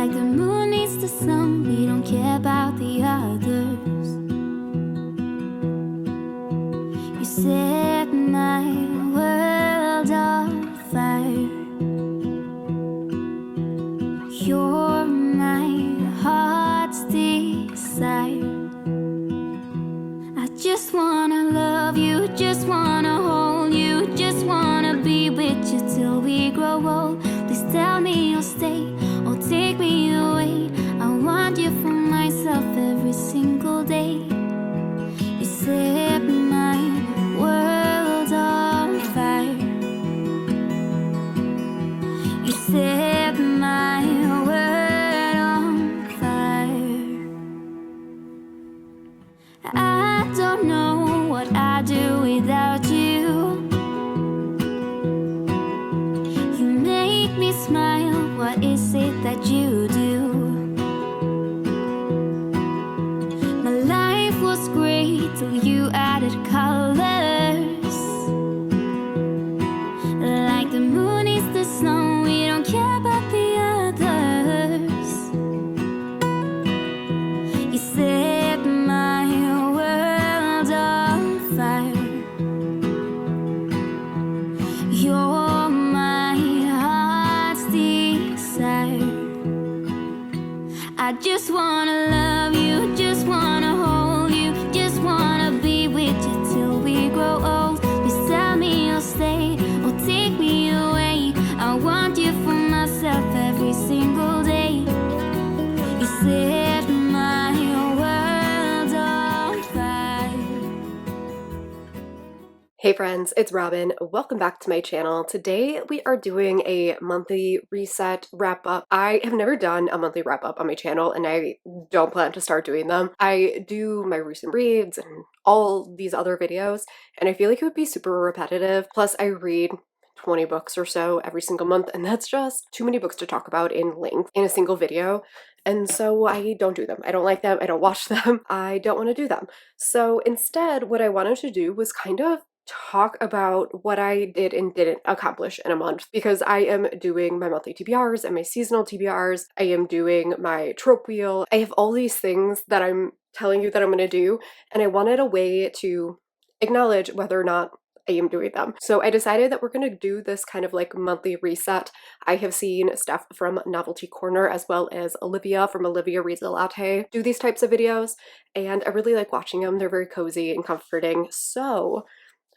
Like the moon needs the sun, we don't care about the others. You set my world on fire. You're my heart's desire. I just wanna love you, just wanna hold you, just wanna be with you till we grow old. Please tell me you'll stay or take me away. I want you for myself every single day. You set my world on fire. You set my world on fire. I don't know what I'd do without you. You make me smile, what is it that you do? My life was great till you added colors. Like the moon is the snow, we don't care about the others. You set my world on fire. You're my heart's desire. I just wanna love you, just wanna hold you, just wanna be with you till we grow old. Please tell me you'll stay or take me away. I want you for myself every single day. You set my world on fire. Hey friends, it's Robin. Welcome back to my channel. Today we are doing a monthly reset wrap up. I have never done a monthly wrap up on my channel and I don't plan to start doing them. I do my recent reads and all these other videos and I feel like it would be super repetitive. Plus I read 20 books or so every single month and that's just too many books to talk about in length in a single video. And so I don't do them. I don't like them. I don't watch them. I don't want to do them. So instead, what I wanted to do was kind of talk about what I did and didn't accomplish in a month because I am doing my monthly TBRs and my seasonal TBRs. I am doing my trope wheel. I have all these things that I'm telling you that I'm going to do, and I wanted a way to acknowledge whether or not I am doing them. So I decided that we're going to do this kind of like monthly reset. I have seen Stef from Novelty Corner as well as Olivia from Olivia Reads a Latte do these types of videos, and I really like watching them. They're very cozy and comforting. So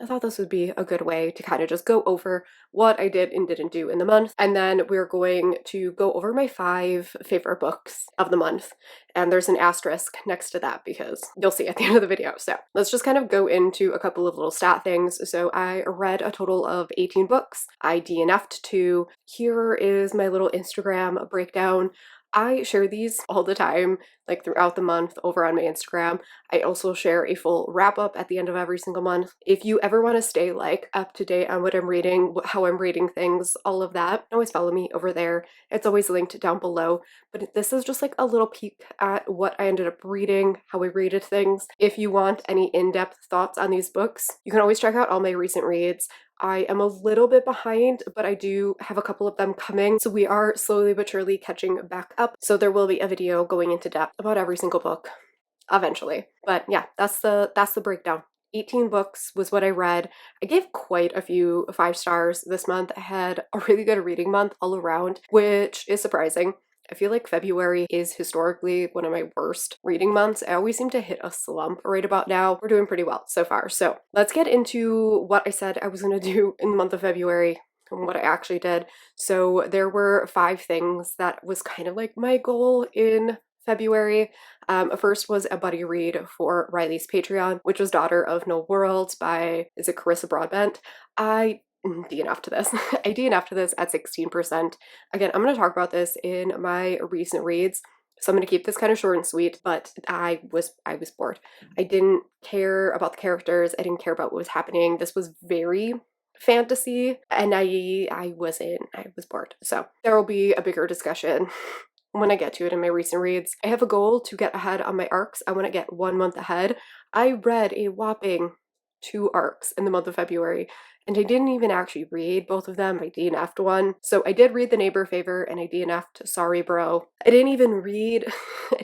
I thought this would be a good way to kind of just go over what I did and didn't do in the month. And then we're going to go over my 5 favorite books of the month. And there's an asterisk next to that because you'll see at the end of the video. So let's just kind of go into a couple of little stat things. So I read a total of 18 books. I DNF'd 2. Here is my little Instagram breakdown. I share these all the time, like throughout the month over on my Instagram. I also share a full wrap up at the end of every single month. If you ever want to stay like up to date on what I'm reading, how I'm reading things, all of that, always follow me over there. It's always linked down below. But this is just like a little peek at what I ended up reading, how I rated things. If you want any in-depth thoughts on these books, you can always check out all my recent reads. I am a little bit behind, but I do have a couple of them coming, so we are slowly but surely catching back up. So there will be a video going into depth about every single book eventually. But yeah, that's the breakdown. 18 books was what I read. I gave quite a few 5 stars this month. I had a really good reading month all around, which is surprising. I feel like February is historically one of my worst reading months. I always seem to hit a slump right about now. We're doing pretty well so far. So let's get into what I said I was going to do in the month of February and what I actually did. So there were 5 things that was kind of like my goal in February. First was a buddy read for Riley's Patreon, which was Daughter of No Worlds by, is it Carissa Broadbent? I DNF to this. I DNF to this at 16%. Again, I'm going to talk about this in my recent reads, so I'm going to keep this kind of short and sweet, but I was bored. I didn't care about the characters. I didn't care about what was happening. This was very fantasy, and I was bored. So there will be a bigger discussion when I get to it in my recent reads. I have a goal to get ahead on my arcs. I want to get 1 month ahead. I read a whopping 2 arcs in the month of February, and I didn't even actually read both of them. I DNF'd one. So I did read The Neighbor Favor and I DNF'd Sorry Bro. I didn't even read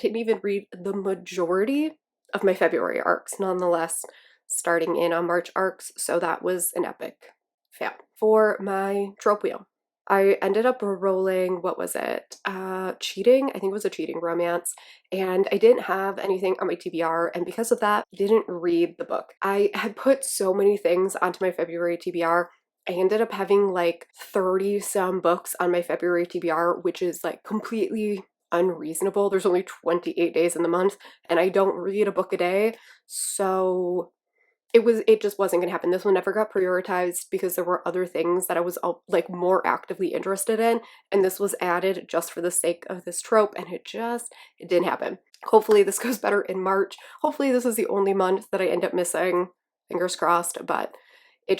the majority of my February arcs, nonetheless, starting in on March arcs, so that was an epic fail. For my trope wheel, I ended up rolling, what was it? Cheating. I think it was a cheating romance. And I didn't have anything on my TBR, and because of that, didn't read the book. I had put so many things onto my February TBR. I ended up having like 30 some books on my February TBR, which is like completely unreasonable. There's only 28 days in the month, and I don't read a book a day. So it just wasn't gonna happen. This one never got prioritized because there were other things that I was like more actively interested in, and this was added just for the sake of this trope, and it didn't happen. Hopefully this goes better in March. Hopefully this is the only month that I end up missing. Fingers crossed, but it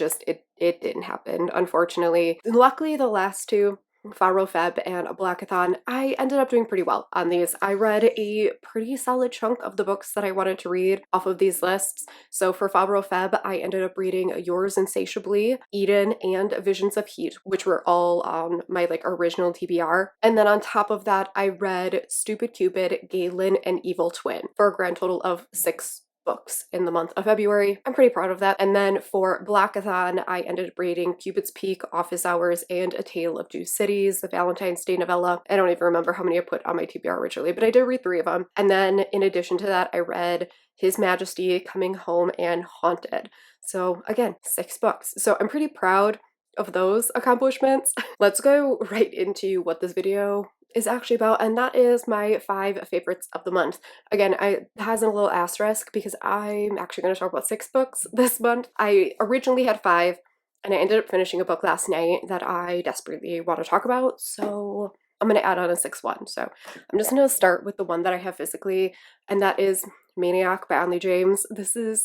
didn't happen, unfortunately. Luckily the last two, Faro Feb and Blackathon, I ended up doing pretty well on these. I read a pretty solid chunk of the books that I wanted to read off of these lists. So for Faro Feb, I ended up reading Yours Insatiably, Eden, and Visions of Heat, which were all on my like original TBR. And then on top of that, I read Stupid Cupid, Galen, and Evil Twin for a grand total of 6 books in the month of February. I'm pretty proud of that. And then for Blackathon, I ended up reading Cupid's Peak, Office Hours, and A Tale of Two Cities, the Valentine's Day novella. I don't even remember how many I put on my TBR originally, but I did read 3 of them. And then in addition to that, I read His Majesty, Coming Home, and Haunted. So again, 6 books. So I'm pretty proud of those accomplishments. Let's go right into what this video is actually about, and that is my 5 favorites of the month. Again, it has a little asterisk because I'm actually going to talk about 6 books this month. I originally had 5, and I ended up finishing a book last night that I desperately want to talk about, so I'm going to add on a 6th one. So I'm just going to start with the one that I have physically, and that is Maniac by Onley James. This is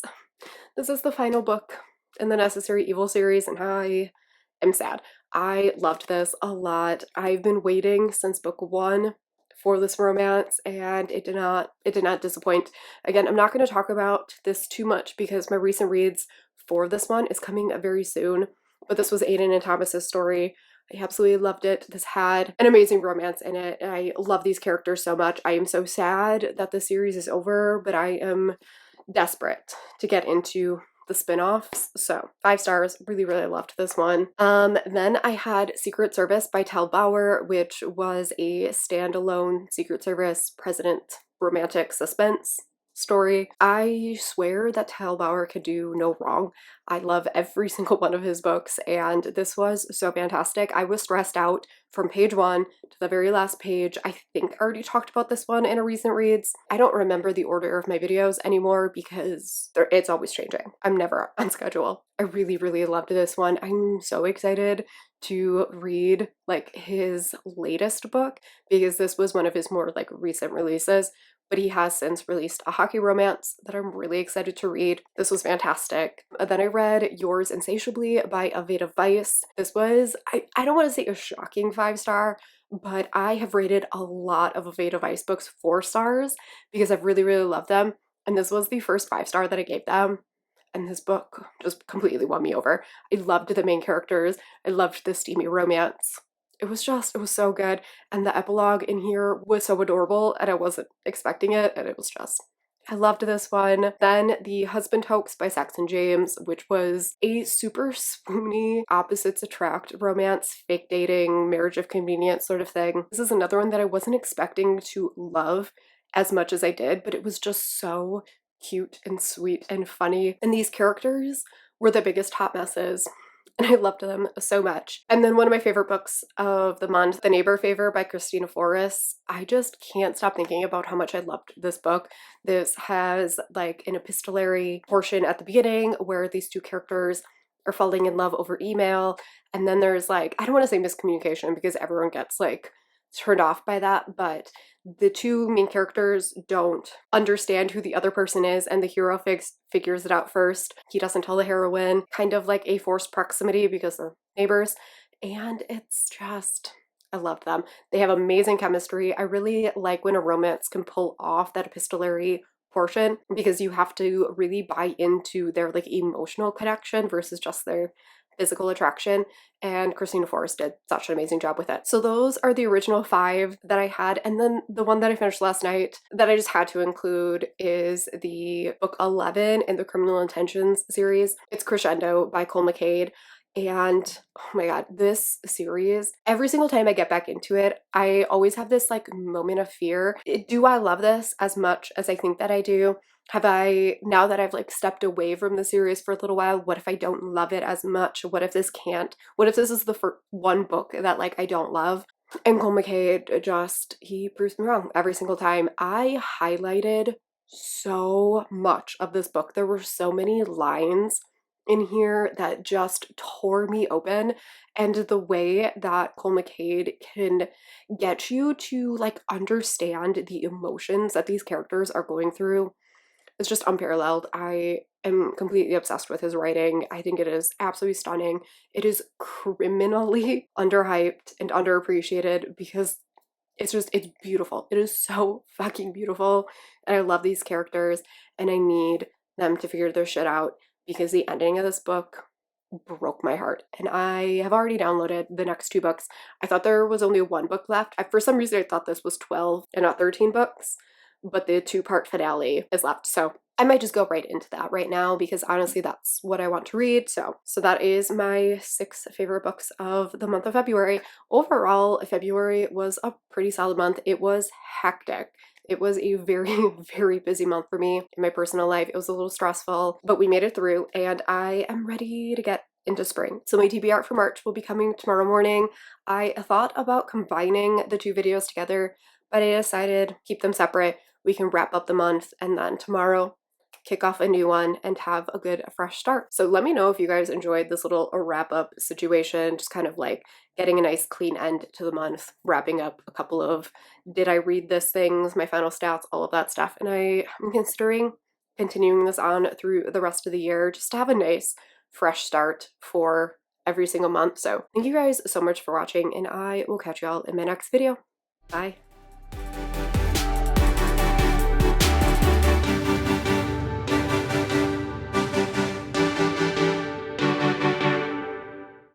the final book in the Necessary Evil series, and I am sad. I loved this a lot. I've been waiting since book 1 for this romance, and it did not disappoint. Again, I'm not going to talk about this too much because my recent reads for this one is coming very soon, but this was Aiden and Thomas's story. I absolutely loved it. This had an amazing romance in it, and I love these characters so much. I am so sad that the series is over, but I am desperate to get into the spin-offs. So 5 stars, really loved this one. Then I had Secret Service by Tal Bauer, which was a standalone Secret Service president romantic suspense story. I swear that Tal Bauer could do no wrong. I love every single one of his books, and this was so fantastic. I was stressed out from page 1 to the very last page. I think I already talked about this one in a recent reads. I don't remember the order of my videos anymore because it's always changing. I'm never on schedule. I really loved this one. I'm so excited to read like his latest book because this was one of his more like recent releases, but he has since released a hockey romance that I'm really excited to read. This was fantastic. Then I read Yours Insatiably by Aveda Weiss. This was, I don't want to say a shocking 5-star, but I have rated a lot of Aveda Weiss books 4 stars because I've really loved them, and this was the first 5-star that I gave them. And this book just completely won me over. I loved the main characters. I loved the steamy romance. It was so good. And the epilogue in here was so adorable, and I wasn't expecting it, and it was just, I loved this one. Then The Husband Hoax by Saxon James, which was a super swoony opposites attract romance, fake dating, marriage of convenience sort of thing. This is another one that I wasn't expecting to love as much as I did, but it was just so cute and sweet and funny. And these characters were the biggest hot messes, and I loved them so much. And then one of my favorite books of the month, The Neighbor Favor by Christina Forrest. I just can't stop thinking about how much I loved this book. This has like an epistolary portion at the beginning where these 2 characters are falling in love over email, and then there's like, I don't want to say miscommunication because everyone gets like turned off by that, but the 2 main characters don't understand who the other person is, and the hero figures it out first. He doesn't tell the heroine, kind of like a forced proximity because they're neighbors, and it's just, I love them. They have amazing chemistry. I really like when a romance can pull off that epistolary portion because you have to really buy into their like emotional connection versus just their physical attraction, and Christina Forrest did such an amazing job with it. So those are the original 5 that I had, and then the one that I finished last night that I just had to include is the book 11 in the Criminal Intentions series. It's Crescendo by Cole McCade. And oh my god, this series, every single time I get back into it, I always have this like moment of fear. Do I love this as much as I think that I do? Have I, now that I've like stepped away from the series for a little while, what if I don't love it as much? What if this can't? What if this is the one book that like I don't love? And Cole McCade just, he proves me wrong every single time. I highlighted so much of this book. There were so many lines in here that just tore me open, and the way that Cole McCade can get you to like understand the emotions that these characters are going through is just unparalleled. I am completely obsessed with his writing. I think it is absolutely stunning. It is criminally underhyped and underappreciated because it's beautiful. It is so fucking beautiful. And I love these characters, and I need them to figure their shit out because the ending of this book broke my heart. And I have already downloaded the next 2 books. I thought there was only 1 book left. For some reason I thought this was 12 and not 13 books, but the 2-part finale is left. So I might just go right into that right now because honestly that's what I want to read. So that is my 6 favorite books of the month of February. Overall, February was a pretty solid month. It was hectic. It was a very, very busy month for me in my personal life. It was a little stressful, but we made it through, and I am ready to get into spring. So my TBR for March will be coming tomorrow morning. I thought about combining the 2 videos together, but I decided keep them separate. We can wrap up the month, and then tomorrow kick off a new one and have a good fresh start. So let me know if you guys enjoyed this little wrap up situation, just kind of like getting a nice clean end to the month, wrapping up a couple of did I read this things, my final stats, all of that stuff. And I am considering continuing this on through the rest of the year just to have a nice fresh start for every single month. So thank you guys so much for watching, and I will catch y'all in my next video. Bye.